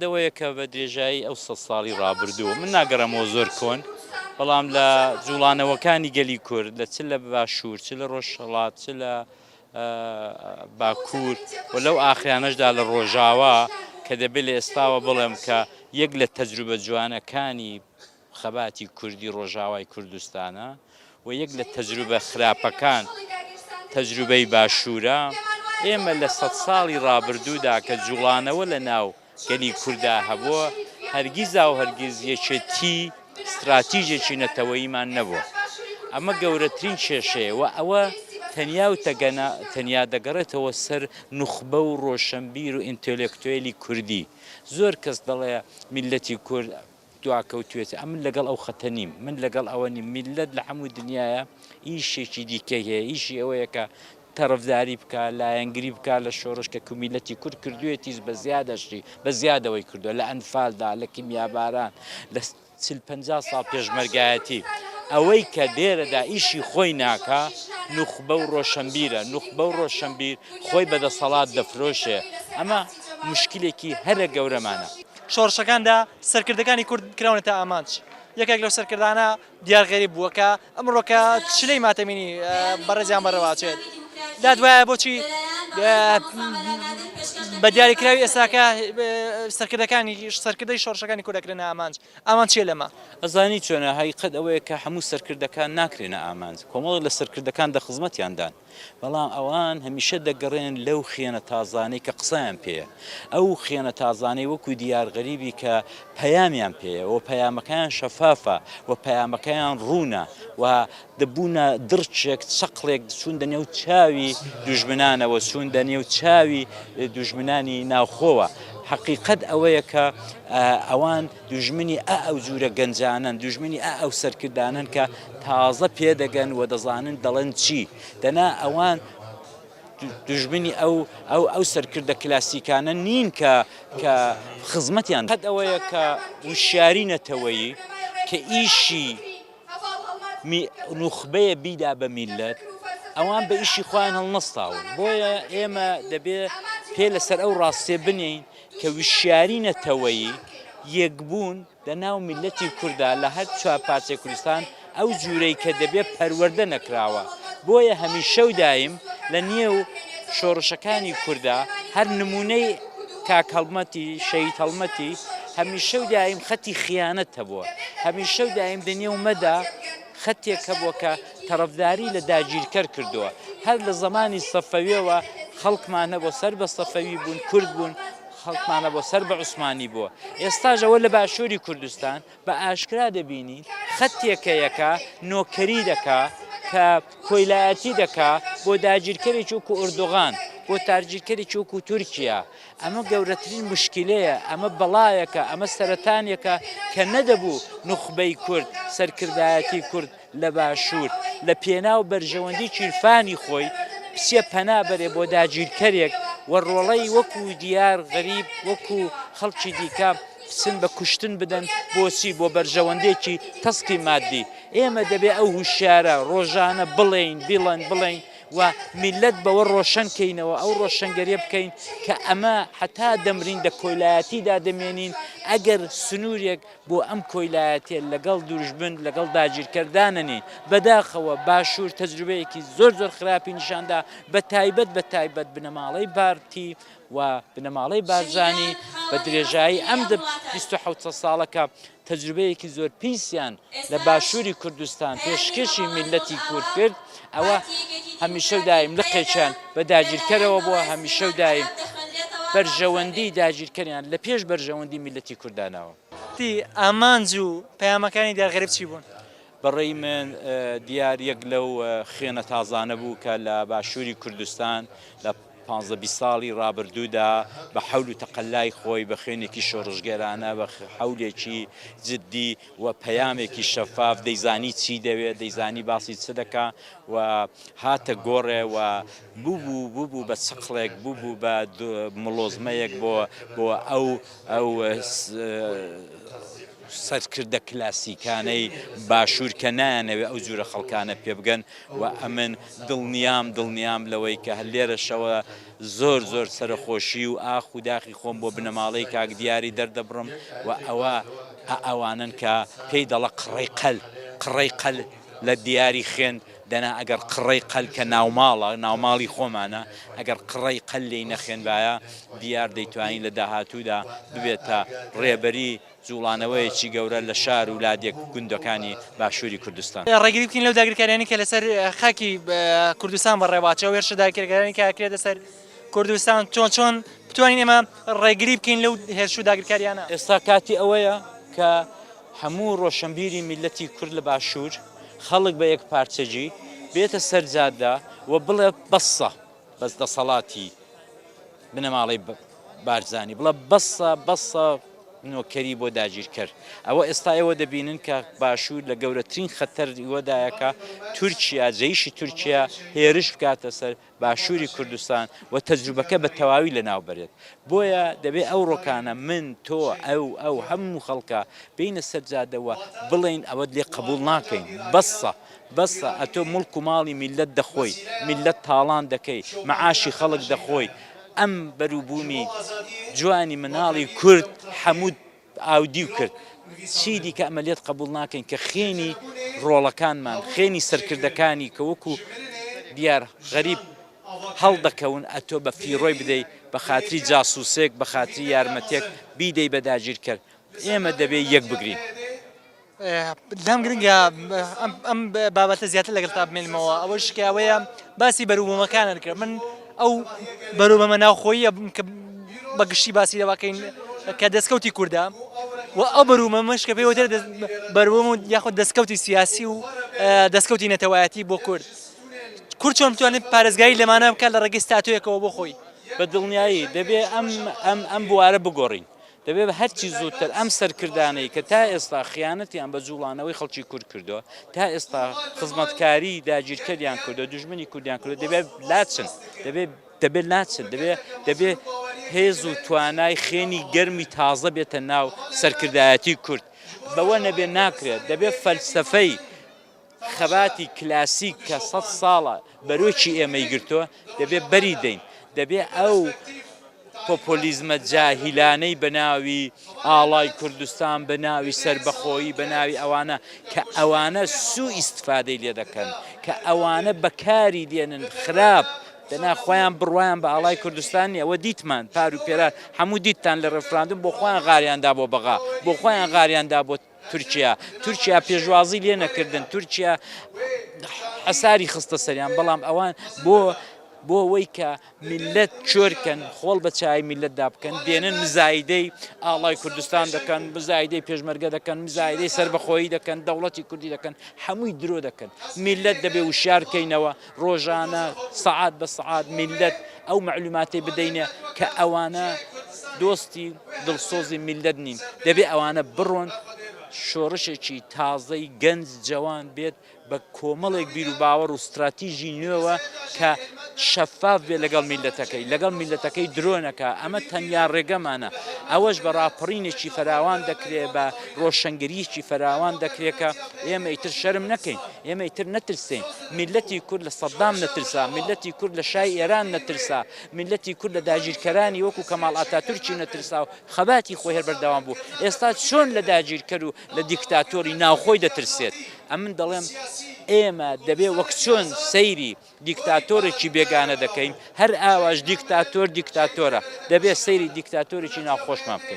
دەوەیە کە بە درێژایی ئەو 100 ساڵی ڕابردووە من ناگەڕەمەوە زۆر کۆن بەڵام لە جوڵانەوەکانی گەلی کورد لە چ لە باشوور چ لە ڕۆژهەڵات چ لە باکوور و لەو ئاخرانەشدا لە ڕۆژاوا کە دەبێت لە ئێستاوە بڵێم کە یەک لە تەجروبە جوانەکانی خەباتی کوردی ڕۆژاوای کوردستانە و یەک لە تەجروبە خراپەکان تەجروبەی باشوورە ئێمە لە 100 ساڵی ڕابردوودا کە جوڵانەوە لە ناو گەلی کووردا هەبووە هەرگیزا و هەرگیز یەکێتی استراتیژێکی نەتەوەییمان نەبووە ئەمە گەورەترین کێشەیە و ئەوە تەنیا دەگەڕێتەوە سەر نوخبە و ڕۆشنبیر و ئینتێلێکتوێلی کوردی زۆر کەس دەڵێ میلەتی کورد دواکەوتوێت ئەمن لەگەڵ ئەو خەتە نیم من لەگەڵ ئەوە نیم میلەت لە هەموو دنیاە ئیشێکی دیکە هەیە ئیشی ئەوەیە کە تەرەفداری بکە لایەنگری بکە لە شۆڕش کە کومیلەتی کورد کردوێتیش بە زیادەشی بە زیادەوەی کردووە لە ئەنفالدا لە کیمیاباران لە 40-50 ساڵ پێشمەرگایەتی ئەوەی کە دێرەدا ئیشی خۆی ناکە نوخبە و ڕۆشنبیرە نوخبە و ڕۆشنبیر خۆی بەدەسەڵات دەفرۆشێ ئەمە مشکلێکی هەرە گەورەمانە شۆڕشەکاندا سەرکردەکانی کورد کراونێتە ئامانج یەکێک لەو سەرکردانە دیارغێری بووەکە ئەمڕۆکە چلەی ماتەمینی بەڕێزیان بەڕێواچێت دا دوایە بۆچی بە دیاریکراوی ئێستاکە سەرکردەی شۆڕشەکانی کورد دەکرێنە ئامانج ئامان چیە لەمە ئەزانی چۆنە هەیقەت ئەوەیە کە هەموو سەرکردەکان ناکرێنە ئامانج کۆمەڵ لە سەرکردەکان دەخزمەتیاندان بەڵام ئەوان هەمیشە دەگەڕێن لەو خێنە تازانەی کە قسەیان پێیە ئەو خێنە تازانەی وەکو دیارغەریبی کە پەیامیان پێیە و پەیامەکەیان شەفافە و پەیامەکەیان ڕوونە و دەبوونە درچێک چەقڵێک چوون دەنێو چاوی دوژمنانەوە چوون دەنێو چاوی دوژمنانی ناوخۆوە حقیقت ئەوەیە کە ئەوان دوژمنی ئەو جورە گەنجانن دوژمنی ئەو سەرکردانن کە تازە پێدەگەن و دەزانن دەڵێن چی دەنا ئەوان دوژمنی ئەو سەرکردە کلاسیکانە نین کە خزمەتیان قەت ئەوەیە کە وشیاری نەتەوەیی کە ئیشی نوخبەیە بیدا بە میلەت ئەوان بە ئیشی خۆیان هەڵنەستاون بۆیە ئێمە دەبێت پێ لەسەر ئەو ڕاستێ بنین کە وشیاری نەتەوەیی یەکبوون لەناو میلەتی کووردا لە هەر چوار پارچەی کوردستان ئەو جوورەی کە دەبێت پەروەردە نەکراوە بۆیە هەمیشە و دایم لە نێو شۆڕشەکانی کووردا هەر نمونەی کاک هەڵمەتی شەهید هەڵمەتی هەمیشە و دایم خەتی خیانەت هەبووە هەمیشە و دایم لەنێو مەدا خەتێک هەبووە کە تەرەفداری لە داگیرکەر کردووە هەر لە زمانی سەفەویەوە خەڵکمانە بۆ سەر بە سەفەوی بوون کورد بوون خەڵکمانە بۆ سەر بە عوسمانی بووە ئێستاژەوە لە باشووری کوردستان بە ئاشکرا دەبینین خەتێکەیەکە نۆکەری دەکا کە کۆیلایەتی دەکا بۆ داگیرکەرێکی وەکو ئوردوغان بۆ تاجیرکەرێکی وەکو تورکیا ئەمە گەورەترین مشکلەیە ئەمە بەڵایەکە ئەمە سەرەتانیەکە کە نەدەبوو نوخبەی کورد سەرکردایەتی کورد لە باشوور لە پێناو بەرژەوەندی چیرفانی خۆی پسیە پەنابەرێ بۆ داگیرکەرێک و ڕۆڵەی وەکو دیار غەریب وەکو خەڵکی دیکە سن بە کوشتن بدەن بۆچی بۆ بەرژەوەندێکی تەسکی مادی ئێمە دەبێ ئەو هوشیارە ڕۆژانە بڵێن و میلەت بەوە ڕۆشنکەینەوە ئەو ڕۆشنگەریە بکەین کە ئەمە حتا دەمرین دە کۆیلایەتیدا دەمێنین ئەگەر سنوورێک بۆ ئەم کۆیلایەتێ لەگەڵ دوژمن لەگەڵ داگیرکەرداننی بەداخەوە باشوور تەجروبەیەکی زۆر خراپی نیشاندا بە تایبەت بنەماڵەی بارتی و بنەماڵەی بارزانی بە درێژایی ئەم 27 ساڵەکە تەجروبەیەکی زۆر پیسیان لە باشووری کوردستان پێشکەشی میلەتی کورد کرد ئەوە هەمیشە و دایم لقێکیان بە داگیرکەرەوە بووە هەمیشە و دایم بەرژەوەندی داگیرکەریان لە پێش بەرژەوەندی میلەتی کوردانەوە ئامانج و پەیامەکانی دیارغەریب چی بوون؟ بەڕێی من دیار یەک لەو خێنە تازانە بوو کە لە باشووری کوردستان لە 15 ساڵی ڕابردوودا بە حەول و تەقەلای خۆی بە خوێنێکی شۆڕژگەرانە بە حەولێکی جددی و پەیامێکی شەفاف دەیزانی چی دەوێت دەیزانی باسی چ دەکا و هاتە گۆڕێ و بوو بە چقڵێک بوو بە مڵۆزمەیەک بۆ ئەو سەرکردە کلاسیکانەی باشوور کە نایانەوێ ئەو جورە خەڵکانە پێ بگەن و ئەمن دڵنیام لەوەی کە هەر لێرەشەوە زۆر زۆر سەرخۆشی و ئاخ و داخی خۆم بۆ بنەماڵەی کاک دیاری دەردەبڕم و ئەوانن کە پێی دەڵە قڕەی قەل لە دیاری خوێن دەنا ئەگەر قڕەی قەل کە ناوماڵی خۆمانە ئەگەر قڕەی قەل لێی نەخێنبایە دیار دەیتوانین لە داهاتوودا ببێتە ڕێبەری جوڵانەوەیەکی گەورە لە شار و لادێک گوندەکانی باشووری کوردستان. ڕێگیری بکەین لەو داگیرکاریانی کە لەسەر خاکی کوردستان بەڕێواچە و هێرش داگیرکاریانی کە ئەکرێت لەسەر کوردستان چۆن بتوانین ئێمە ڕێگیری بکەین لەو هێرش و داگیرکاریانە. ئێستا کاتی ئەوەیە کە هەموو ڕۆشنبیری میلەتی کورد لە باشوور خەڵک بە یەک پارچەجی بێتە سەرجاددا و بڵێ بەسە بەس دەسەڵاتی بنەماڵەی بارزانی بڵێ بەسە نۆکەری بۆ داگیرکرد. ئەوە ئێستا ئێوە دەبینن کە باشوور لە گەورەترین خەتەر وەدایەکە تورکیا جەیشی تورکیا هێرش بکاتە سەر باشووری کوردستان و تەجروبەکە بە تەواوی لە ناو بەرێت. بۆیە دەبێت ئەو ڕۆکانە من تۆ ئەو هەموو خەڵکە بینە سەرجادەوە بڵێن ئەوەت لێ قبول ناکەین بەسە ئەتۆ مڵک و ماڵی میلەت دەخۆی میلەت تاڵان دەکەی مەعاشی خەڵک دەخۆی ئەم بەروبوومی جوانی مناڵی کورد هەموو ئاودی و کرد چی دیکە ئەمەلێت قبول ناکەین کە خێنی ڕۆڵەکانمان خێنی سەرکردەکانی کە وەکو دیار غەریب هەڵدەکەون ئەتۆ بە فیڕۆی بدەیت بە خاتری جاسووسێک بە خاتری یارمەتێک بیدەی بە داگیرکرد. ئێمە دەبێت یەک بگرین. لام گرنگە ئەم بابەتە زیاتر لەگەڵ تا بمێنمەوە ئەوەش کەوەیە باسی بەروبوومەکانە کرد. من ئەو بەروبەمە ناوخۆیە کە بەگشتی باسی دەواکەین کە دەستکەوتی کووردە و ئەو بەروبەمەش کە پێی وتر بەروبووم و یاخود دەستکەوتی سیاسی و دەستکەوتی نەتەوایەتی بۆ کورد چۆن بتوانێت پارێزگایی لەمانە بکات لە ڕێگەی ستاتۆیەکەوە بۆ خۆی بە دڵنیایی دەبێت ئەم بوارە بگۆڕین. دەبێت هەرچی زووتر ئەم سەرکردانەی کە تا ئێستا خیانەتیان بە جوڵانەوەی خەڵکی کورد کردووە تا ئێستا خزمەتکاری داگیرکەریان کردو دژمنی کوردیان کردو دەبێت لاچن دەبێت هێز و توانای خێنی گەرمی تازە بێتە ناو سەرکردایەتی کورد. بەوە نەبێ ناکرێت دەبێت فەلسەفەی خەباتی کلاسیک کە 100 ساڵە بەرۆکی ئێمەی گرتووە دەبێت بەری دەین. دەبێت ئەو پۆپۆلیزمە جاهیلانەی بە ناوی ئاڵای کوردستان بە ناوی سربەخۆیی بە ناوی ئەوانە کە ئەوانە سوء ئیستفادەی لێ دەکەن کە ئەوانە بەکاری دێنن خراپ دەنا خۆیان بڕوایان بە ئاڵای کوردستانی ئەوە دیتمان پار و پێرار هەموو دیتان لە ڕفراندن بۆ خۆیان غاریاندا بۆ بەغا بۆ خۆیان غاریاندا بۆ تورکیا پێشوازی لێ نەکردن تورکیا حەساری خستە سەریان بەڵام ئەوان بۆ ئەوەی کە میلەت چۆرکەن خۆڵ بە چای میلەتدا بکەن دێنن مزایدەی ئاڵای کوردستان دەکەن مزایدەی پێشمەرگە دەکەن مزایدەی سەربەخۆیی دەکەن دەوڵەتی کوردی دەکەن هەمووی درۆ دەکەن. میلەت دەبێ وشارکەینەوە ڕۆژانە سەعات بە سەعات میلەت ئەو معلوماتی بدەینێ کە ئەوانە دۆستی دڵسۆزی میلەت نین. دەبێ ئەوانە بڕۆن شۆڕشێکی تازەی گەنج جوان بێت بە کۆمەڵێک بیر و باوەڕ و استراتیژی نوێوە کە شەفاف بێ لەگەڵ میلەتەکەی درۆنەکە. ئەمە تەنیا ڕێگەمانە ئەوەش بە ڕاپەڕینێکی فراوان دەکرێت بە ڕۆشنگریکی فراوان دەکرێت کە ئێمە ئیتر شەرم نەکەین ئێمە ئیتر نەترسین. میلەتی کورد لە سەدام نەترسا میلەتی کورد لە شای ئێران نەترسا میلەتی کورد لە داگیرکەرانی وەکو کەماڵ ئاتاتورکی نەترسا و خەباتی خۆی هەر بەردەوام بوو. ئێستا چۆن لە داگیرکەر و لە دیکتاتۆری ناوخۆی دەترسێت. ئەمن دەڵێم ئێمە دەبێ وەک چۆن سەیری دیکتاتۆرێکی بێگانە دەکەین هەر ئاواش دیکتاتۆرە دەبێت سەیری دیکتاتۆرێکی ناوخۆشمان بکەین.